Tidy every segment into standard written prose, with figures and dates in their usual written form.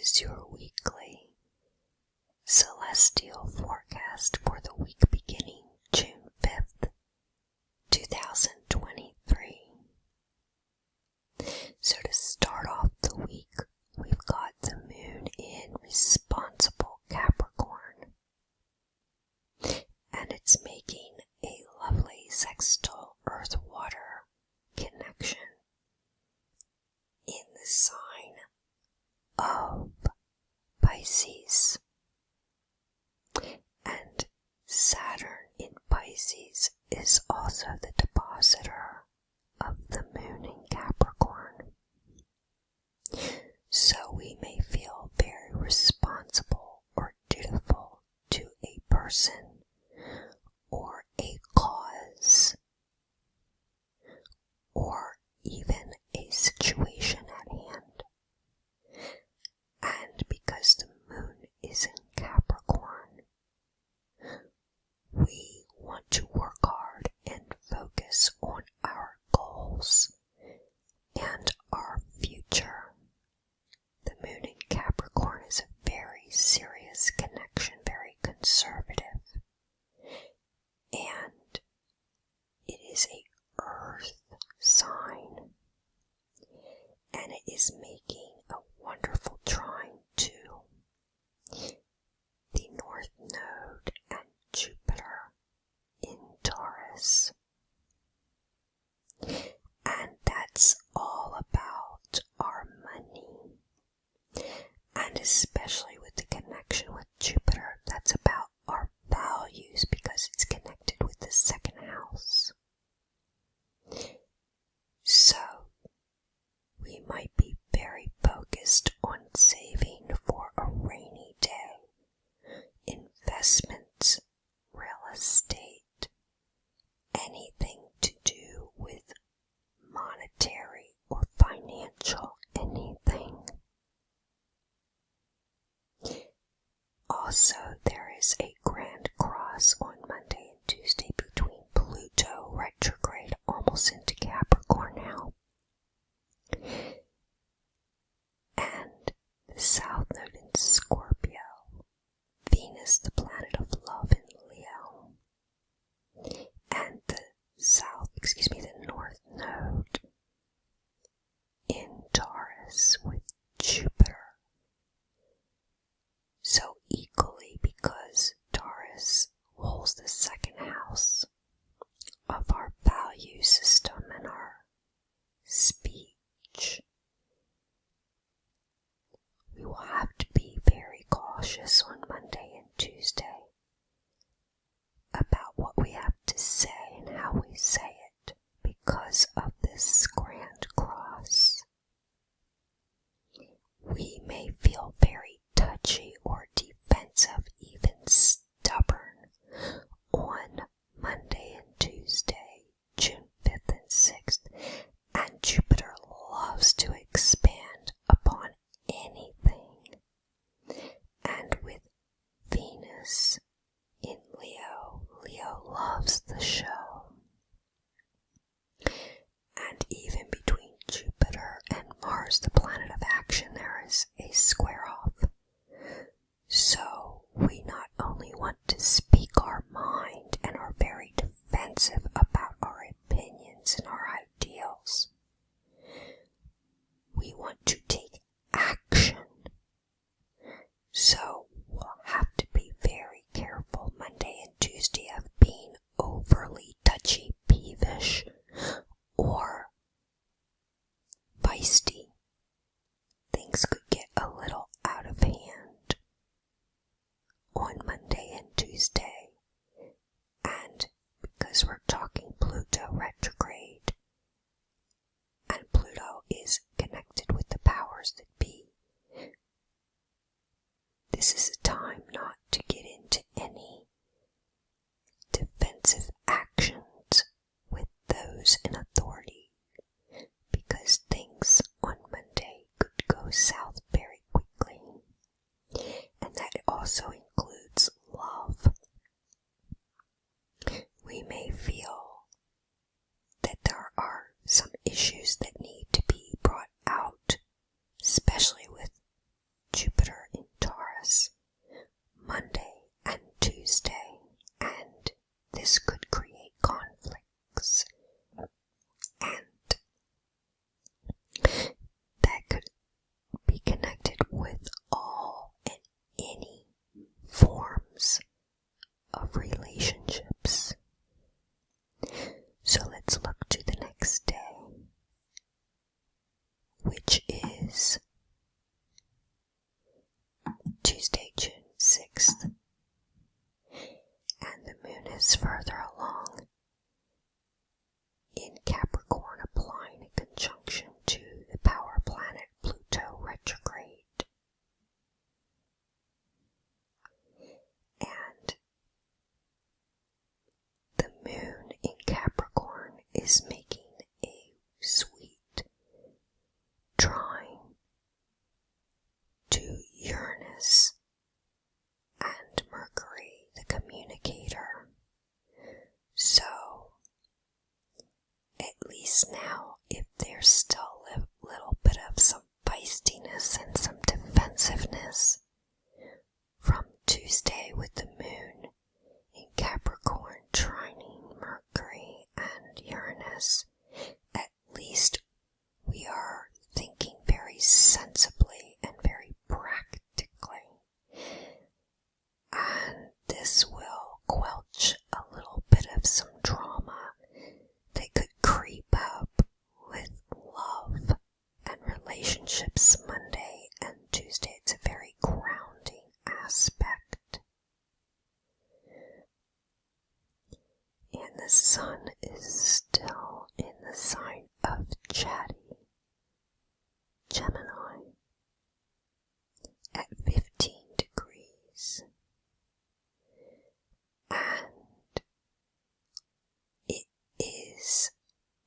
is your weekly celestial forecast for the week beginning June 5th, 2023. So to start off the week, we've got the moon in responsible Capricorn, and it's making a lovely sextile earth-water connection in the sign of Pisces. And Saturn in Pisces is also the depositor of the moon in Capricorn. So we may feel very responsible or dutiful to a person or a cause or even a situation at hand. And because the moon is in Capricorn, we want to work hard and focus on our goals and our future. The moon in Capricorn is a very serious connection, very conservative, and it is a earth sign, and it is making a wonderful trine to the North Node and Jupiter in Taurus. And that's all about our money. And especially with the connection with Jupiter, that's about our values because it's connected with the second house. So, we might be very focused on saving for a rainy day, investments, real estate, anything to do with monetary or financial anything. Also, there is a grand cross on Monday and Tuesday between Pluto retrograde almost into Capricorn now and the South Node in Scorpio, Venus, the planet of love, in Leo, and the North Node in Taurus with Jupiter. So equally, because Taurus holds the second house of our value system and our speech, we will have to be very cautious on Monday and Tuesday about what we have to say and how we say it because of this grand cross. We may feel very touchy or defensive, even stubborn, on Monday and Tuesday, June 5th and 6th, and Jupiter loves to expand upon anything. And with Venus in Leo, Leo loves the show. And even between Jupiter and Mars, the planet of action, there is a square off. So we not only want to speak our mind and are very defensive about our opinions and our ideals, we want to take action. So we'll have to be very careful Monday and Tuesday of being overly touchy, peevish, or feisty. Things could get a little out of hand on Monday and Tuesday. And because we're talking Pluto retrograde, and Pluto is connected with the powers that be, this is a time not to get into any defensive actions with those in authority, because things on Monday could go south very quickly, and that also includes love. We may feel that there are some issues that need to be brought out, especially with Jupiter Tuesday. It's a very grounding aspect. And the sun is still in the sign of Chatty, Gemini, at 15 degrees. And it is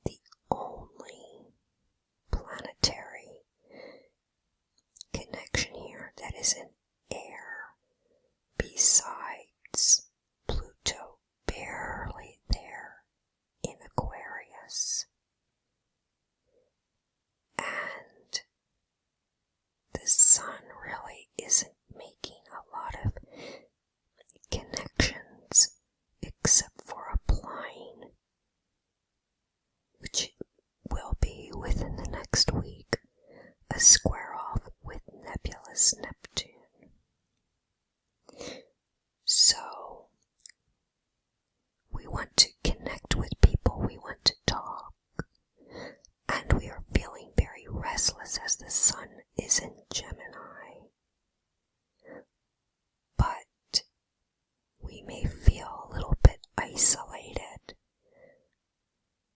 the only planetary connection here that is in air besides Pluto, barely there in Aquarius. And the sun really isn't making a lot of connections except for applying, which will be within the next week, a square off with nebulous Neptune. So, we want to connect with people, we want to talk, and we are feeling very restless as the sun is in Gemini. But we may feel a little bit isolated,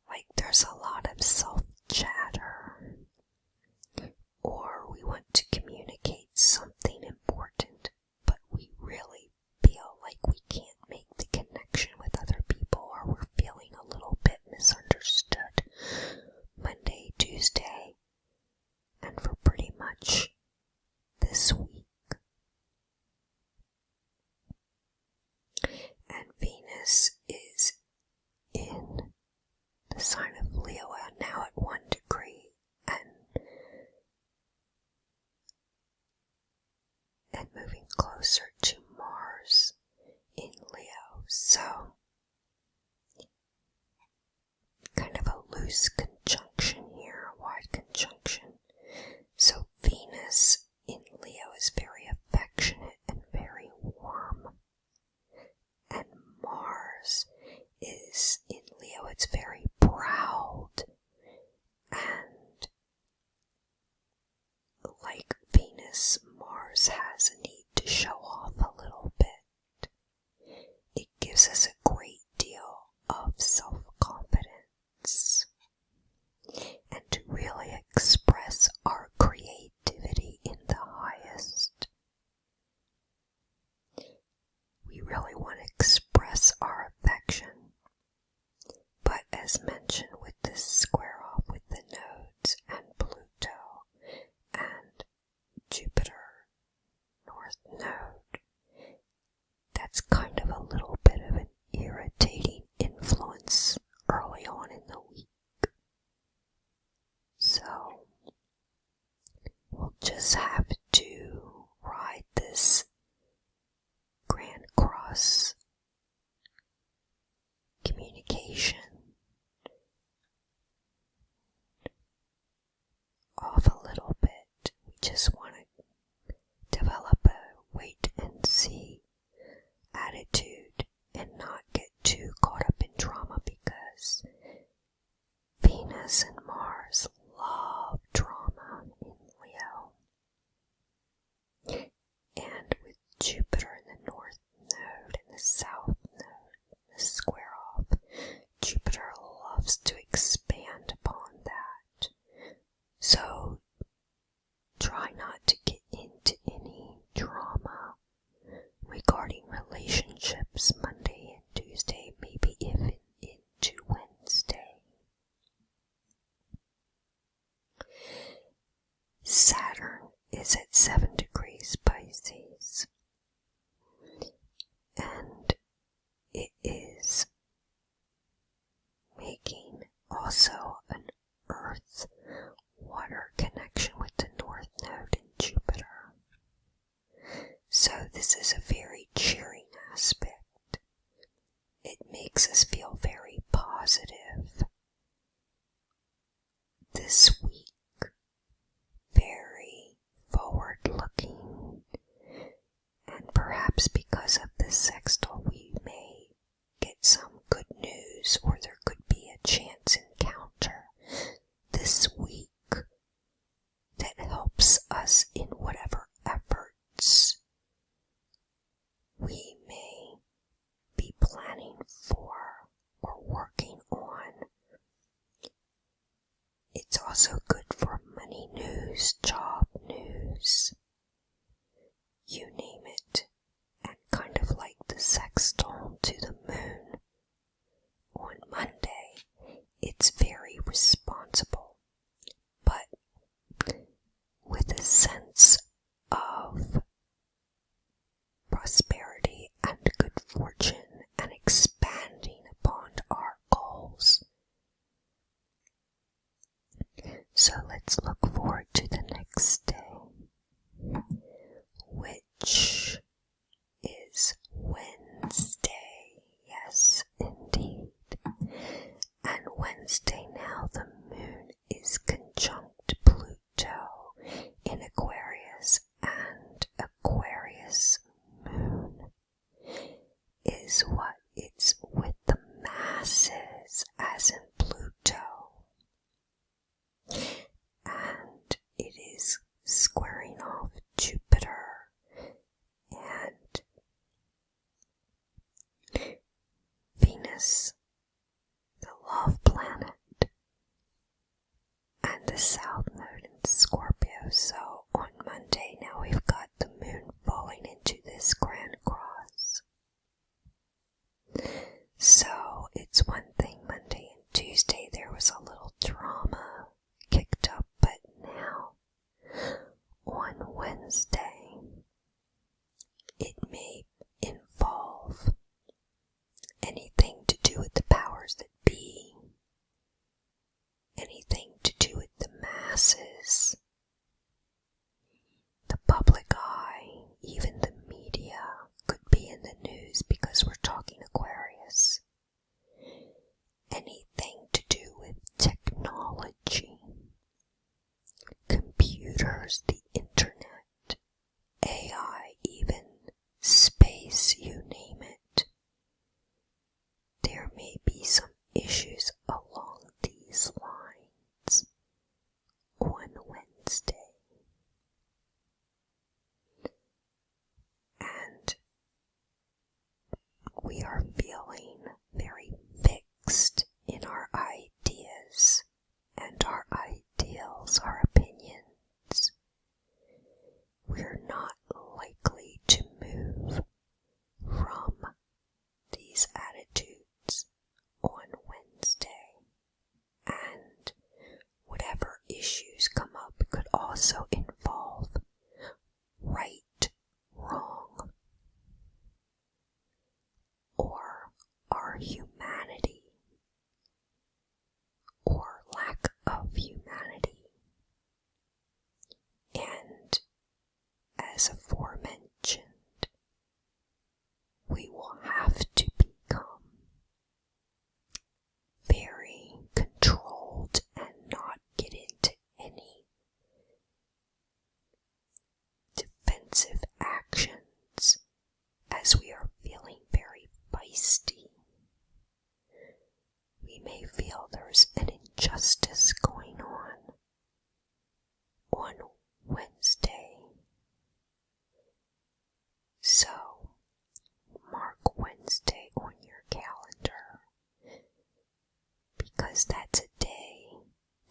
like there's a lot of self-chatter, or we want to communicate something important, but we really feel like we can't make the connection with other people, or we're feeling a little bit misunderstood Monday, Tuesday, and for pretty much this week. And Venus is in the sign of Leo now at 1 degree, and moving closer to Mars in Leo. So, kind of a loose conjunction here, a wide conjunction. So Venus in Leo is very affectionate and very warm. And Mars is in Leo, it's very proud. And like Venus, Mars has a need to show off a little bit. It gives us a great deal of self-confidence and to really express our creativity in the highest. We really want to express our affection, but as mentioned with this square off with the nodes and Pluto and Jupiter North Node, that's kind of a little bit of an irritating influence early on in the week. So, we'll just have to ride this Grand Cross communication off a little bit. We just want to develop a wait and see attitude and not get too caught up in drama, because Venus and Mars love drama in Leo. And with Jupiter in the North Node and the South Node, the square off, Jupiter loves to expand upon that. So try not to get into any drama regarding relationships Monday and Tuesday, maybe even into Wednesday. Saturn is at 7 degrees Pisces, and it is making also an Earth-Water connection with the North Node in Jupiter. So this is a very cheering aspect. It makes us feel very positive this week, very forward-looking. squaring off Jupiter and Venus, the love planet, and the South Node in Scorpio. So on Monday now we've got the moon falling into this grand cross. So it's one thing Monday and Tuesday there was a little drama kicked up, but now on Wednesday it may involve anything to do with the powers that be, anything to do with the masses, the public eye, even the media could be in the news because we're talking Aquarius. Anything to do with technology, computers, the internet, AI, even space, you name it. There may be some issues along these lines on Wednesday. And we are feeling very fixed in our ideas and our ideals, our opinions. We're not likely to move from these attitudes on Wednesday. And whatever issues come up could also involve right, wrong, or our humanity, or lack of humanity. And as aforementioned, we will have to become very controlled and not get into any defensive actions as we are feeling very feisty. We may feel there's an injustice going on Wednesday. So, mark Wednesday on your calendar, because that's a day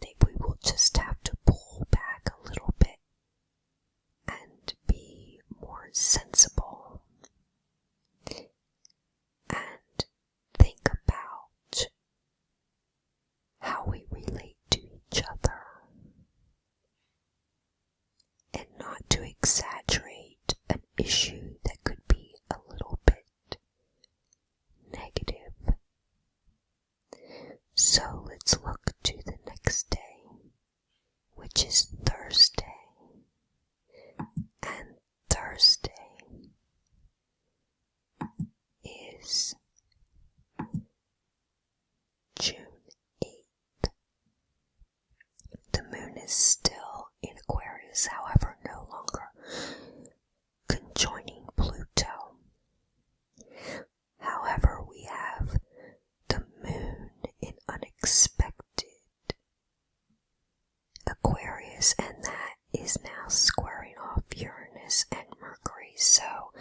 that we will just have to pull back a little bit and be more sensible and think about how we relate to each other and not to exaggerate an issue that could be a little bit negative. So let's look to the next day, which is Thursday. And Thursday is June 8th. The moon is still in Aquarius, however, no longer conjoining Pluto. However, we have the moon in unexpected Aquarius, and that is now squaring off Uranus and Mercury. So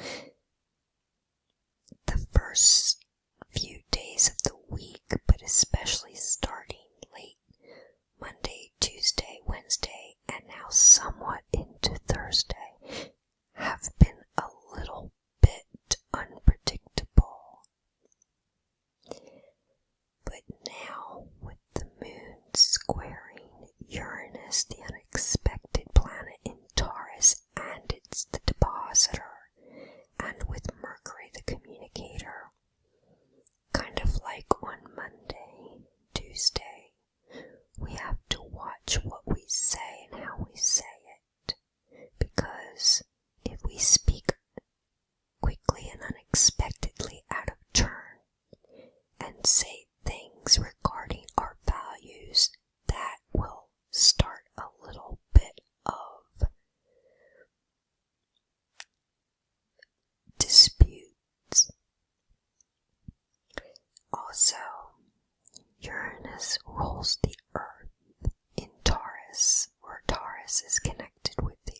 the first few days of the week, but especially starting late Monday, Tuesday, Wednesday, and now somewhat into Thursday, have been a little bit unpredictable. But now, with the moon squaring Uranus, the unexpected planet in Taurus, and it's the depositor, and with Mercury, the communicator, kind of like on Monday, Tuesday, we have to watch what we say and how we say it, because if we speak quickly and unexpectedly out of turn and say things regarding our values, that will start a little bit of disputes. Also, Uranus rules the Earth in Taurus, where Taurus is connected with the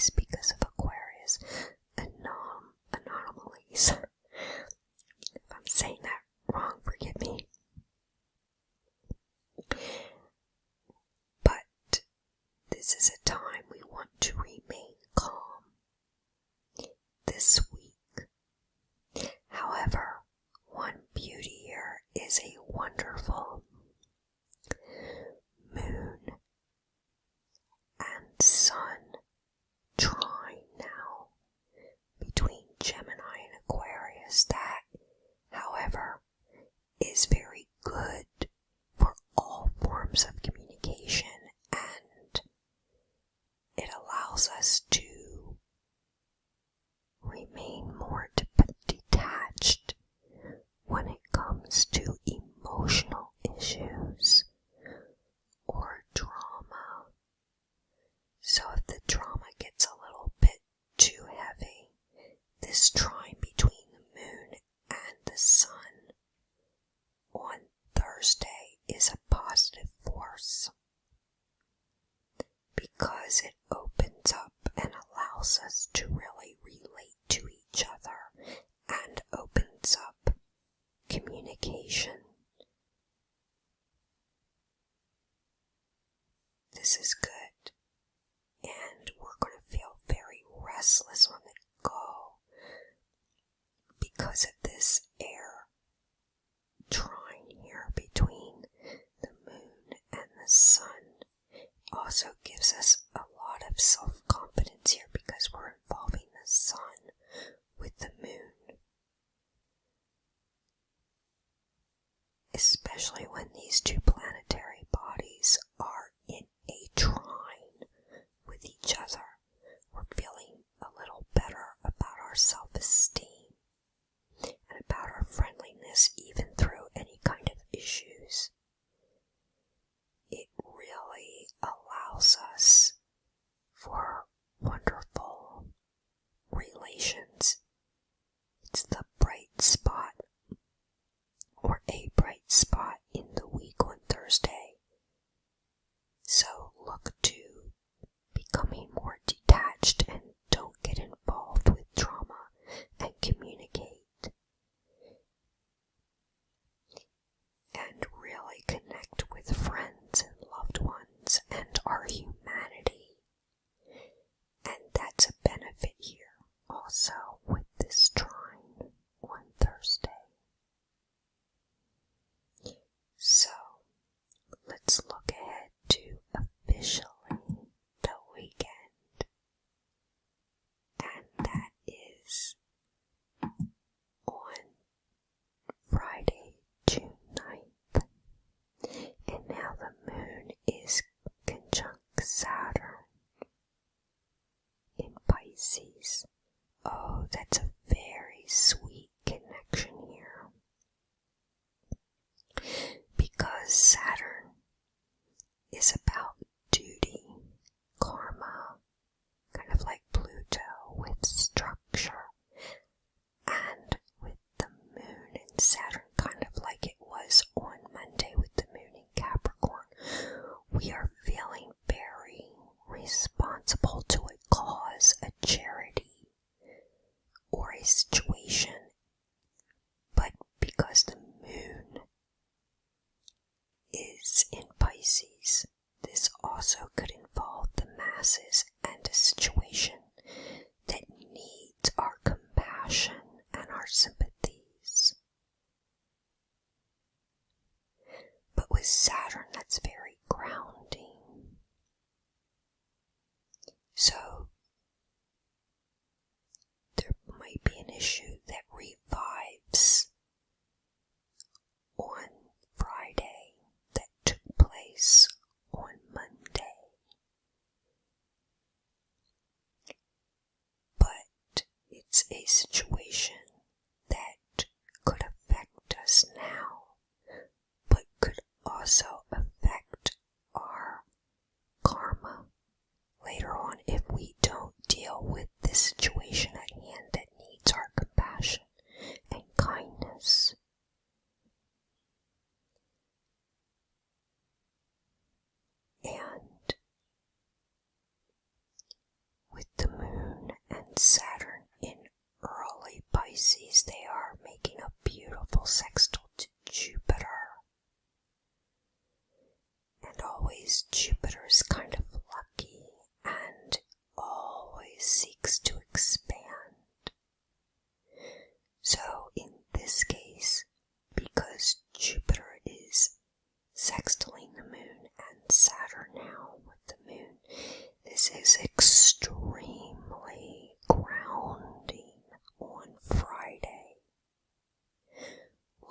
is because of Aquarius anomalies. If I'm saying that wrong, forgive me. But this is a time we want to remain calm this week. However, one beauty here is a wonderful moon and sun trine now between Gemini and Aquarius that, however, is very good for all forms of communication, and it allows us to remain more detached when it comes to emotional issues or drama. So if the drama gets a little bit too heavy, this trine between the moon and the sun on Thursday is a positive force because it opens up and allows us to really relate to each other and opens up communication. This is good, and we're going to feel very restless on the go because of this air trine here between the moon and the sun. Also gives us a lot of self-confidence here because we're involving the sun with the moon. Especially when these two planetary bodies are in a trine with each other. We're feeling a little better about our self-esteem and about our friendliness even through any kind of issues. It really allows us for wonderful relations. It's the bright spot or a bright spot in the week on Thursday. So look to becoming more detached and don't get involved with drama and communicate. And really connect with friends and loved ones and our humanity. And that's a benefit here also with this trine on Thursday. So, let's look ahead to officially the weekend. And that is on Friday, June 9th. And now the moon is conjunct Saturn in Pisces. Oh, that's a very sweet connection here. Because Saturn is about duty, karma, kind of like Pluto with structure, and with the moon and Saturn kind of like it was on Monday with the moon in Capricorn. We are feeling very responsible to a cause, a charity, or a situation. But because the moon is in Pisces, this also could involve the masses and a situation that needs our compassion and our sympathies. But with Saturn, that's very grounding. So there might be an issue that revives on Friday that took place on Monday. But it's a situation that could affect us now, but could also affect our karma later on if we don't deal with this situation at hand that needs our compassion. Pisces, they are making a beautiful sextile to Jupiter. And always Jupiter's kind of lucky and always seeks to expand. So in this case, because Jupiter is sextiling the moon and Saturn now with the moon, this is extremely grounding on Friday.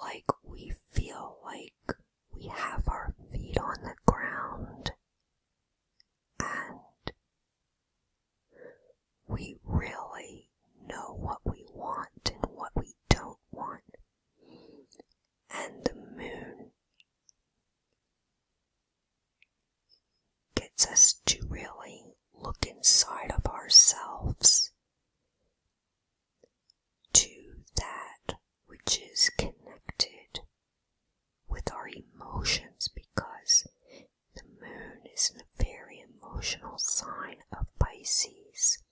Like we feel like we have our feet on the ground and we really know what we want and what we don't want. And the moon gets us to really look inside of ourselves to that which is connected with our emotions, because the moon is a very emotional sign of Pisces.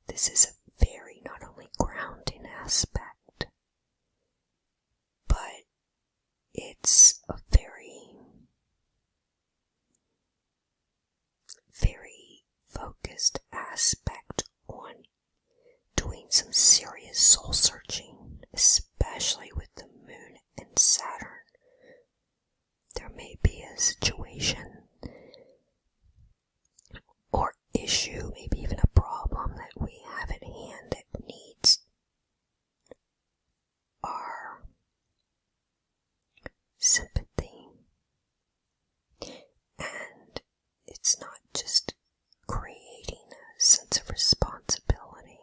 This is a very not only grounding aspect, but it's a very focused aspect on doing some serious soul searching, especially with the moon and Saturn. There may be a situation or issue, maybe even a problem that we have at hand that needs our sympathy. And it's not just creating a sense of responsibility,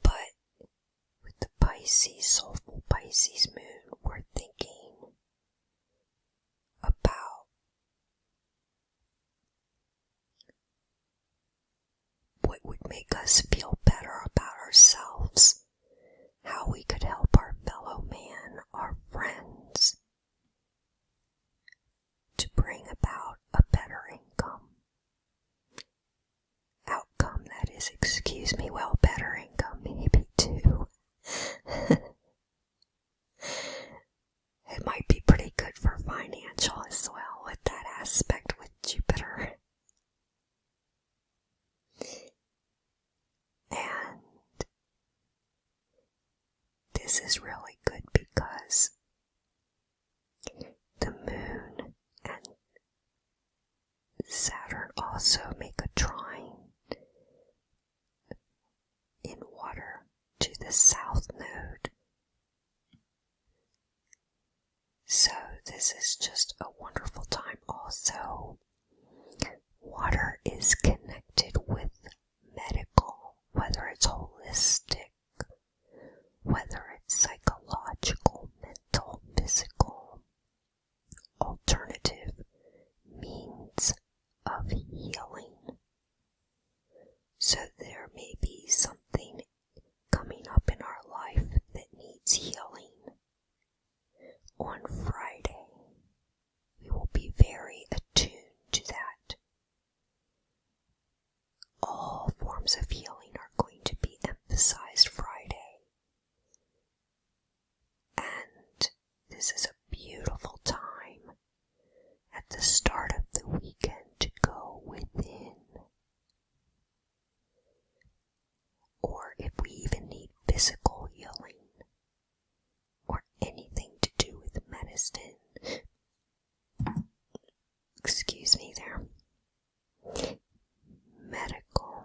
but with the Pisces, soulful Pisces moon, we're thinking about what would make us feel better about ourselves, how we could help our fellow man, our friends, to bring about a better outcome, that is, better income maybe too. It might be pretty good for financial as well with that aspect with Jupiter. And this is really good because the moon and Saturn also make a trine in water to the south node. So this is just a wonderful time. Also, water is connected with medical, whether it's holistic, whether it's psychological, mental, physical, alternative means of healing. So there may be something coming up in our life that needs healing. On Friday, we will be very attuned to that. All forms of healing are going to be emphasized Friday. And this is a beautiful time at the start of the weekend to go within. Or if we even need physical healing or anything to do with medicine. Excuse me there. Medical.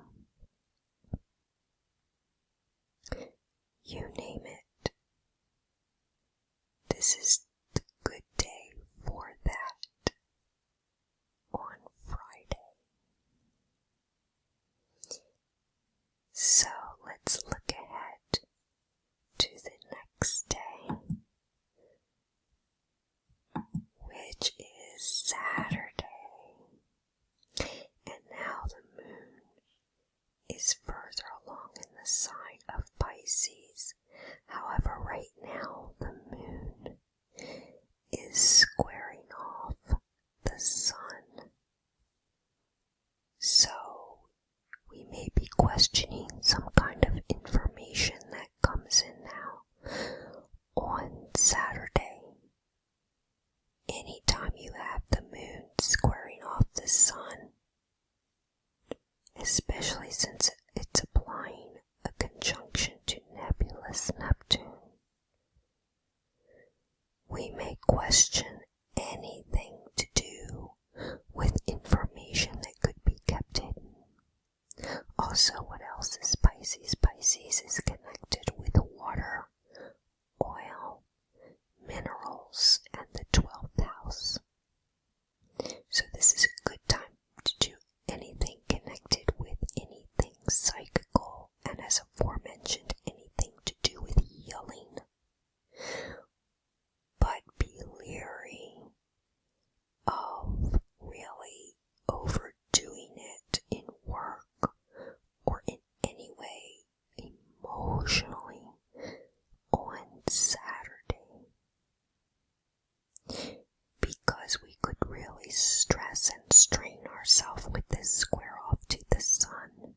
You name it. This is the good day for that on Friday. So let's look ahead to the next day, which is Saturday. And now the moon is further along in the sign of Pisces. However, right now the moon is squaring off the sun. So we may be questioning questioning some kind of information that comes in now on Saturday. Anytime you have the moon squaring off the sun, especially since it's applying a conjunction to nebulous Neptune, we may question anything to do with information that could be kept hidden. Also, what else is Pisces? Pisces is connected with water, oil, minerals, and the 12th house. So this is a good time to do anything connected with anything psychical, and as aforementioned, anything to do with healing. But be leery of really overdoing it in work or in any way emotionally on Saturday, because we could really stress and strain ourselves with this square off to the sun.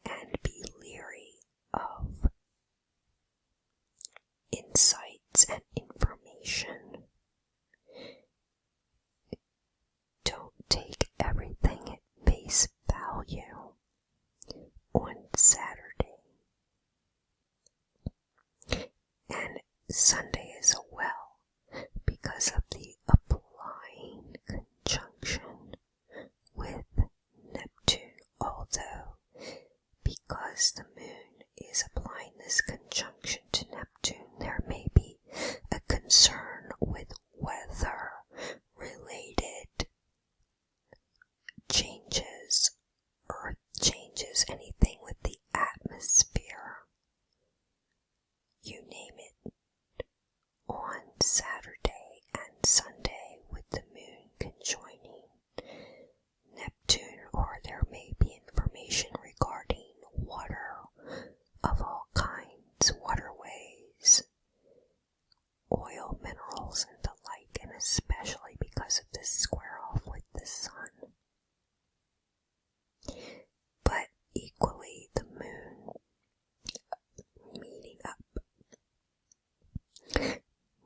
And be leery of insights and information. Don't take everything at face value on Saturday. And Sunday as well, because of the applying conjunction with Neptune, although because the moon is applying this conjunction to Neptune, there may be a concern with weather-related changes, earth changes, anything with the atmosphere, you name it, on Saturday and Sunday with the moon conjoining Neptune, or there may be information regarding water of all kinds, waterways, oil, minerals, and the like, and especially because of this square off with the sun. But equally, the moon meeting up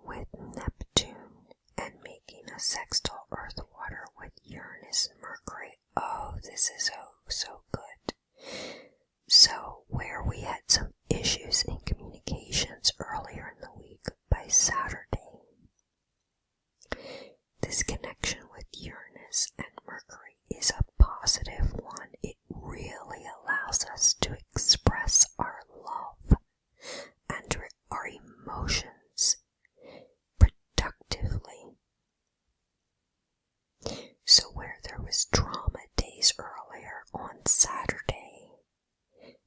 with Neptune and making a sextile earth water with Uranus and Mercury. Oh, this is so good. So, where we had some issues in communications earlier in the week, by Saturday, this connection with Uranus and Mercury is a positive one. It really allows us to express our love and our emotions productively. So where there was drama days earlier on Saturday,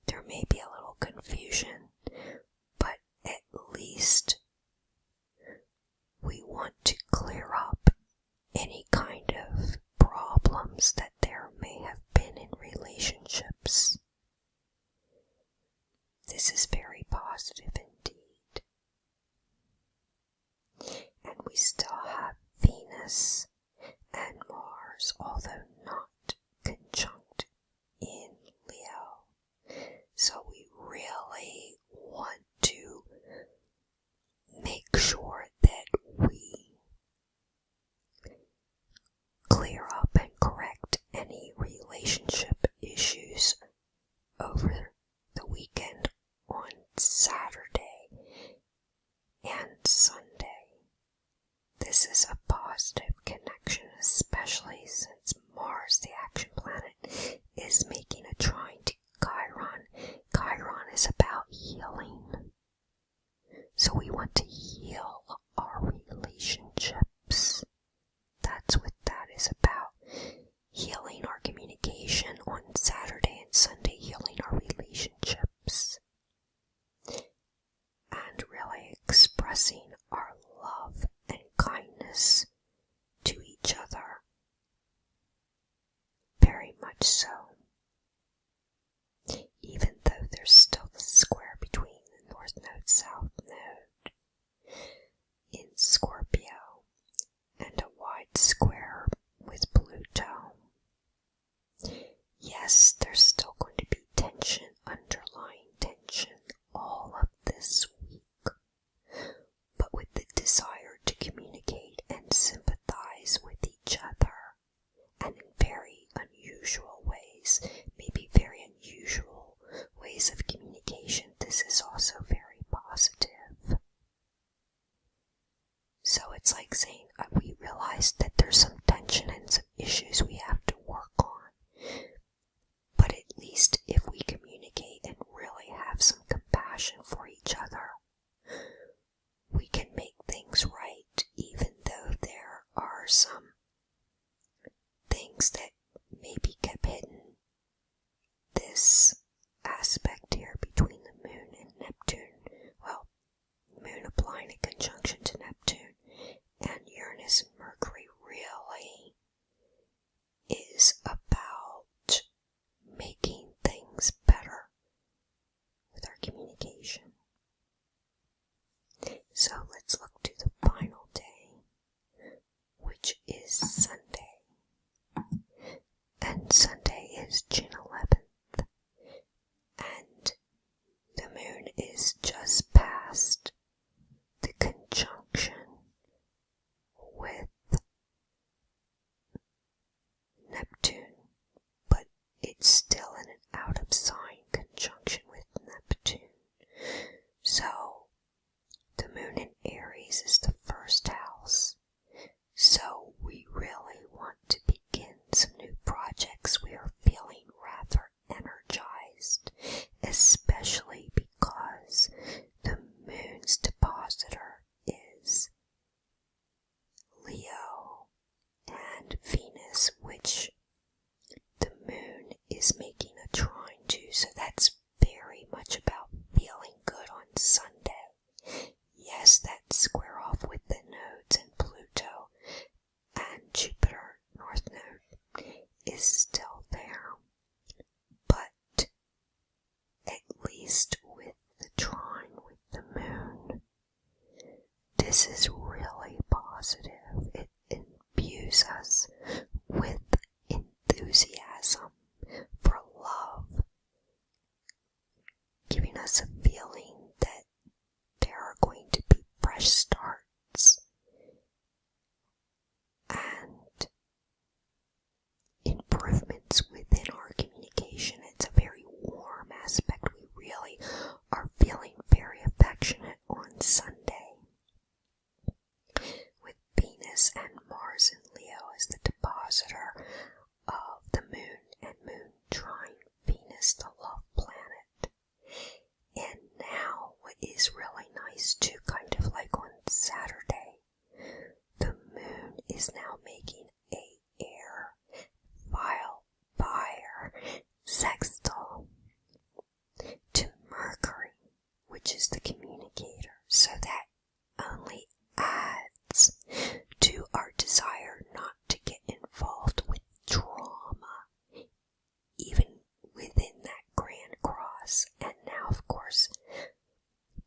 there may be a little confusion, but at least we want to clear up any kind of problems that there may have been in relationships. This is very positive indeed. And we still have Venus and Mars, although not conjunct in Leo. So we really want to make sure that we clear up and correct any relationship issues over the weekend on Saturday and Sunday. This is a positive connection, especially since Mars, the action planet, is making a trine to Chiron. Chiron is about healing. So we want to heal our relationships. That's what that is about. Healing our communication on Saturday and Sunday, healing our relationships. And really expressing our love and kindness to each other. Very much so. Even though there's still the square between is just past the conjunction with Neptune, but it's still in an out of sign conjunction with Neptune. So the moon in Aries is the first house. So we really want to begin some new projects. We are feeling rather energized, especially because the moon's depositor is Leo and Venus, which the moon is making a trine to. So that's very much about feeling good on Sunday. Yes, that square off with the nodes and Pluto and Jupiter North Node is still there. But at least with the trine with the moon, this is really positive. It imbues us with enthusiasm for love, giving us a feeling that there are going to be fresh starts and improvements within our communication. It's a very warm aspect. We really are feeling very affectionate on Sunday, with Venus and Mars and Leo as the depositor of the moon, and moon trine Venus, the love planet. And now what is really nice too, kind of like on Saturday, the moon is now making a air fire sextile to Mercury, which is the communicator. So that only adds to our desire not to get involved with drama, even within that grand cross. And now, of course,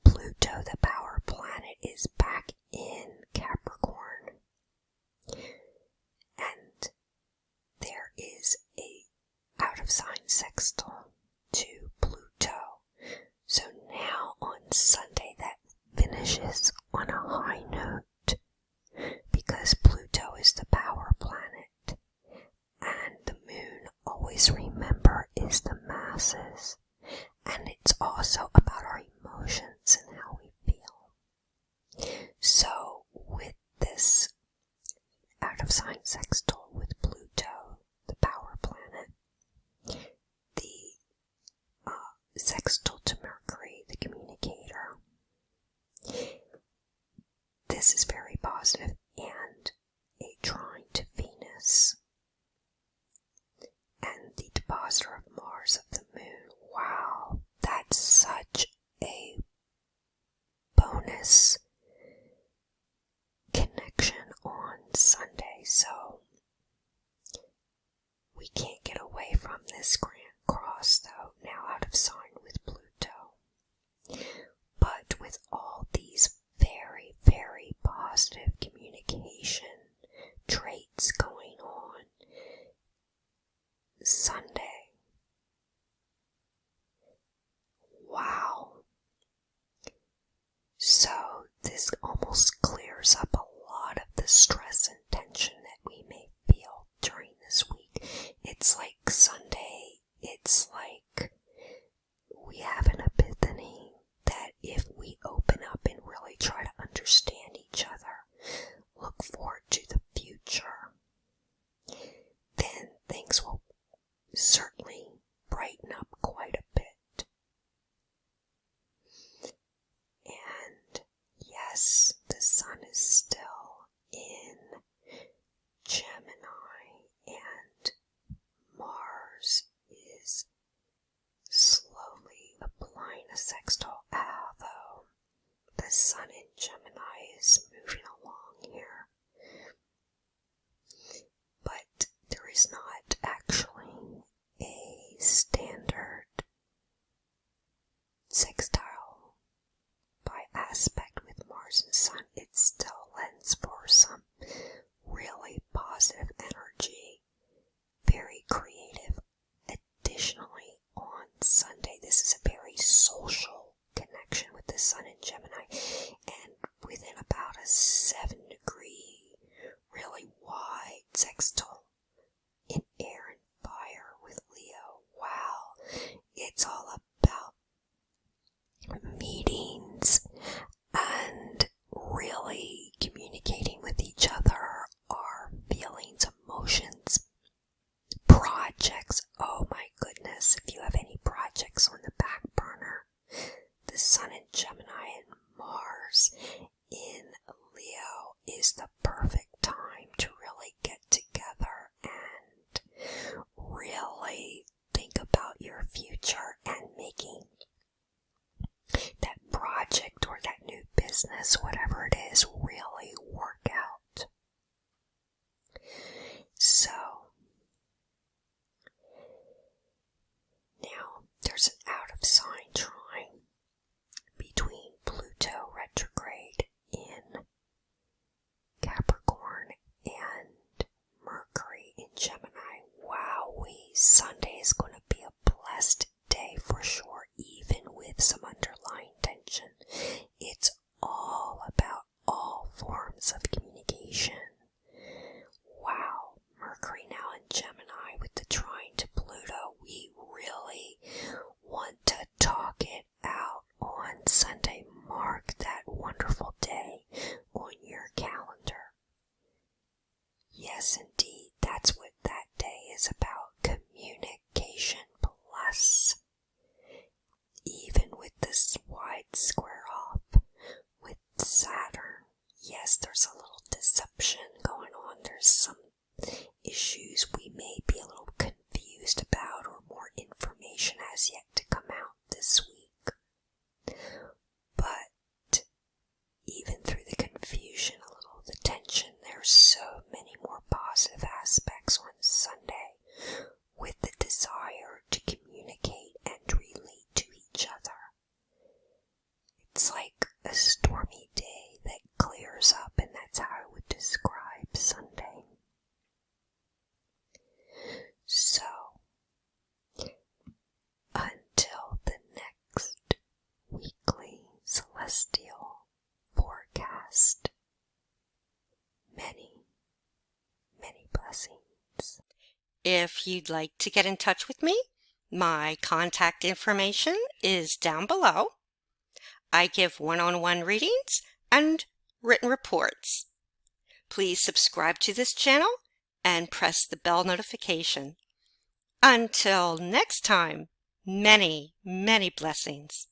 Pluto, the power planet, is back in Capricorn. And there is a out of sign sextile to Pluto. So now on Sunday that finishes on a high note, because Pluto is the power planet, and the moon, always remember, is the masses, and it's also about our emotions and how we feel. So with this out of sign sextile with Pluto, the power planet, the sextile to Mercury, the communicator, this is very positive, and a trine to Venus and the depositor of Mars of the moon. Wow, that's such a bonus connection on Sunday. So we can't get away from this grand cross, though, now out of sign with Pluto. But with all these very, very positive communication traits going on Sunday, wow. So this almost clears up a lot of the stress and tension that we may feel during this week. It's like Sunday, it's like we have an epiphany that if we open up and really try to understand each other, look forward to the future, then things will certainly brighten up quite a bit. And yes, the sun is still in Gemini, and Mars is slowly applying a sextile, although the sun in Gemini is moving along here. But there is not actually a standard sextile by aspect with Mars and Sun. It still lends for some really positive energy, very creative. Additionally, on Sunday, this is a very social connection Sun in Gemini, and within about a 7-degree, really wide sextile in air and fire with Leo. Wow, it's all about meetings and really communicating with each other, our feelings, emotions, projects. Oh my goodness, if you have any projects on the back burner, the Sun in Gemini and Mars in Leo is the perfect time to really get together and really think about your future and making that project or that new business, whatever it is, really work out. So, now there's an out of sign trine between Pluto retrograde in Capricorn and Mercury in Gemini. Wowee, Sunday is going to be a blessed day for sure, even with some underlying tension. It's all about all forms of communication. Wow, Mercury now in Gemini with the trine to Pluto. We really want to talk it out on Sunday. Mark that wonderful day on your calendar. Yes, indeed, that's what that day is about. Communication plus. Even with this wide square off with Saturn, yes, there's a little deception going on. There's some issues we may be a little confused about, or more information has yet to come out this week. But even through the confusion, a little of the tension, there's so many more positive aspects on Sunday with the desire to communicate and relate to each other. It's like a stormy day that clears up, and that's how I would describe Sunday. So, until the next weekly celestial forecast, many, many blessings. If you'd like to get in touch with me, my contact information is down below. I give one-on-one readings and written reports. Please subscribe to this channel and press the bell notification. Until next time, many, many blessings.